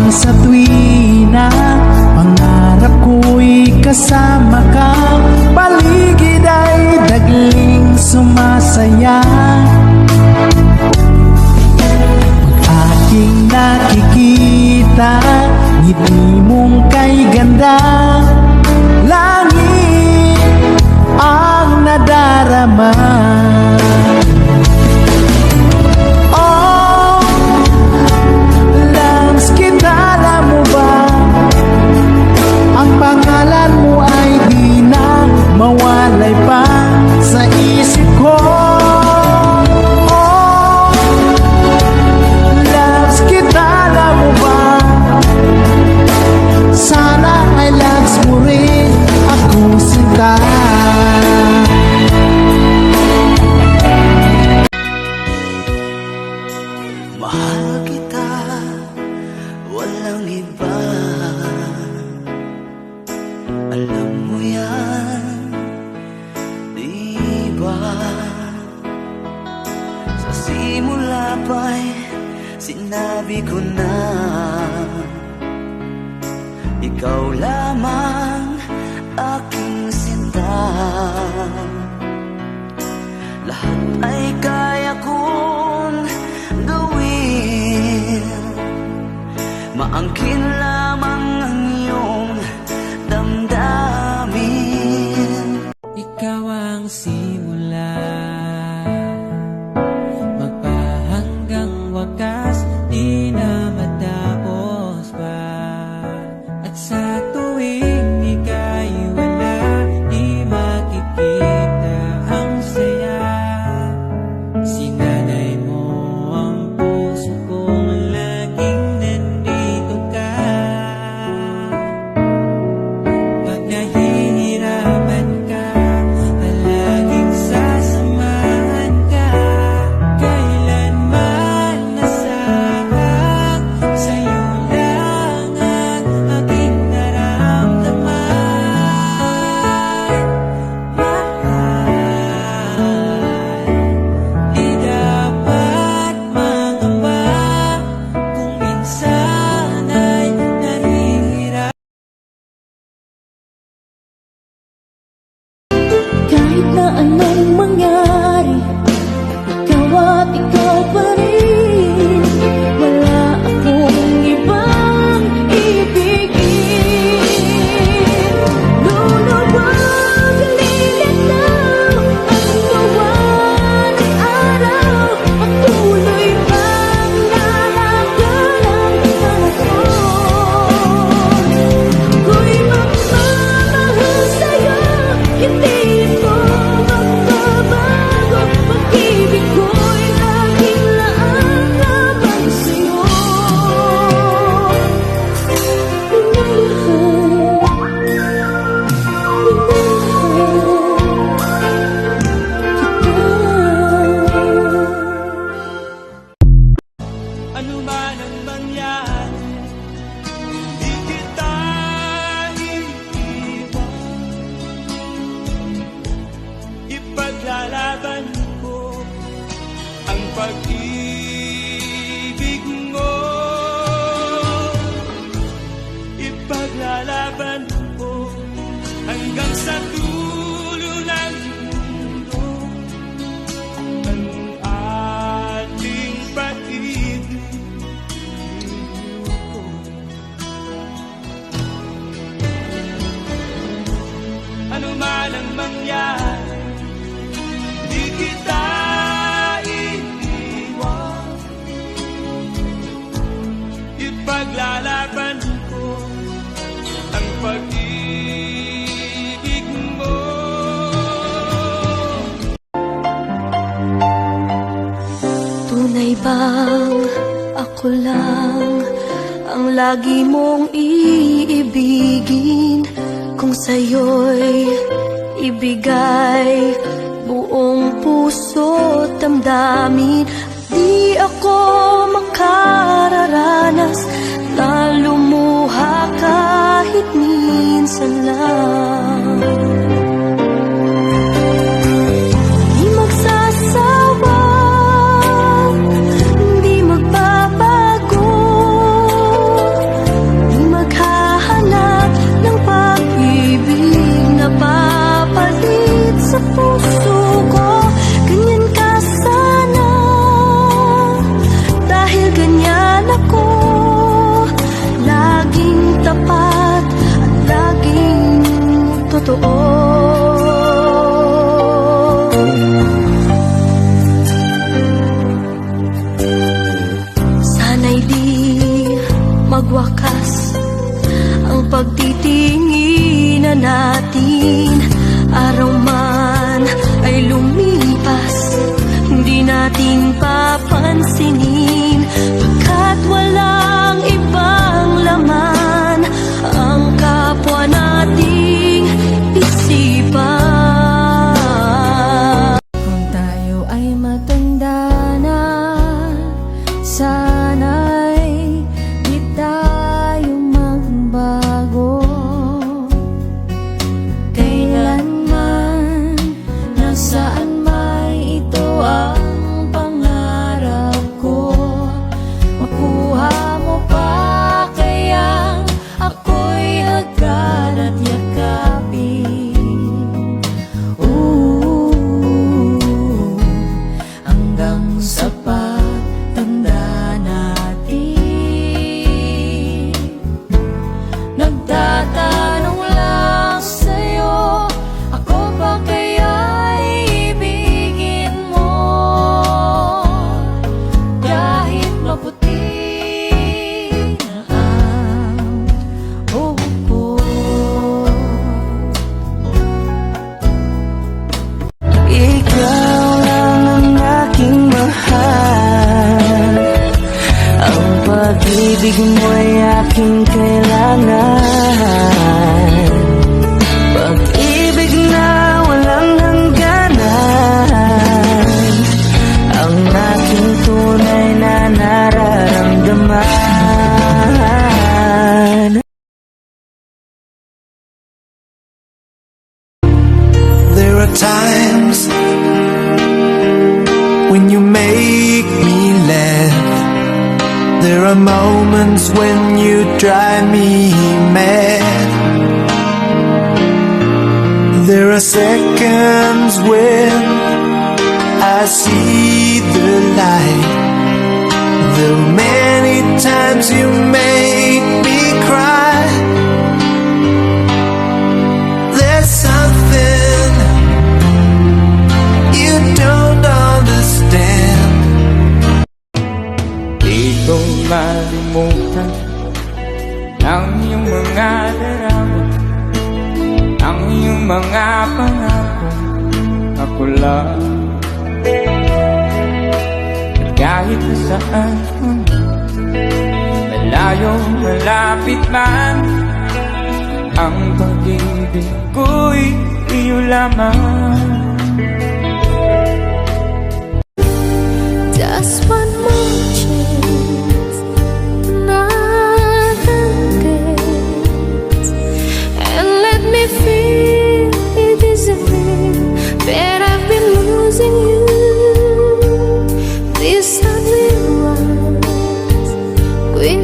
sa tuwina, pangarap ko'y kasama ka. Paligid ay dagling sumasaya. Pag aking nakikita, ngiti mong kay ganda, langit ang nadarama. Pangalan mo ay di na mawalay pa sa isip ko. Oh, loves kita, alam mo ba? Sana ay loves mo rin ako, sinta. Mahal kita, walang iba. Alam mo yan, di ba? Sa simula pa'y sinabi ko na ikaw lamang aking sinta. Lahat ay kaya kong gawin, maangkin lamang ang iyong damdamin. Ikaw ang simula, magpahanggang wakas, di na matapos pa. At sa tuwing ika'y wala, di makikita ang saya. Sinanay mo ang puso kong laging nandito ka. Pag nahihirapan ka, palaging sasamahan ka. Kailanman nasahag, sa'yo lang ang aking naramdaman. Mahal, di dapat mangamba kung minsan ay nahihirap. Kahit na anong mangyari, ikaw at ikaw pa rin. Wala akong ibang ibigin. Lulubog, lilitaw ang buwan at araw. Patuloy bang lalagan ang panahon. Ako'y magmamahal sa'yo, hindi ko magbabago. Pag-ibig ko'y laging laan lamang sa'yo. Ano man ang mangyari, di kita iiwan. Ipaglalaban ko ang pag-ibig mo. Ipaglalaban ko hanggang sa dulo ng mundo ang ating pag-ibig. Ano man ang mangyari, di kita iiwan. Ipaglalaban ko ang pag-ibig mo. Tunay bang ako lang ang lagi mong iibigin? Kung sa'yo'y ibigay buong puso't damdamin, di ako makararanas na lumuha kahit minsan lang. Di magsasawa, di magbabago di magwakas ang pagtitinginan natin. Araw man ay lumipas, hindi natin papansinin, pagkat walang ibang laman ang kapwa nating isipan. Kung tayo ay matanda na, sana'y di tayo magbago. Kailanman, nasaan may ito ang pangarap ko. Makuha mo pa kaya ako'y hagkan at yakapin. Hanggang sa pagtanda natin, nagtatanong lang sa'yo, ako ba kaya'y ibigin mo? Kahit maputi na ang buhok ko. Ikaw lang ang aking mahal, ang pag-ibig mo'y aking kailangan. Pag-ibig na walang hangganan, ang aking tunay na nararamdaman. There are times when you make me laugh. There are moments when you drive me mad. There are seconds when I see the light. There are many times you make me cry. There's something you don't understand. Di ko malimutan ang iyong mga larawan, ang iyong mga pangako. Ako lang, at kahit nasaan man, malayo, malapit man, ang pag-ibig ko'y iyo lamang. Just one more chance, another dance, and let me feel it isn't real that I've been losing you. This time we rise, we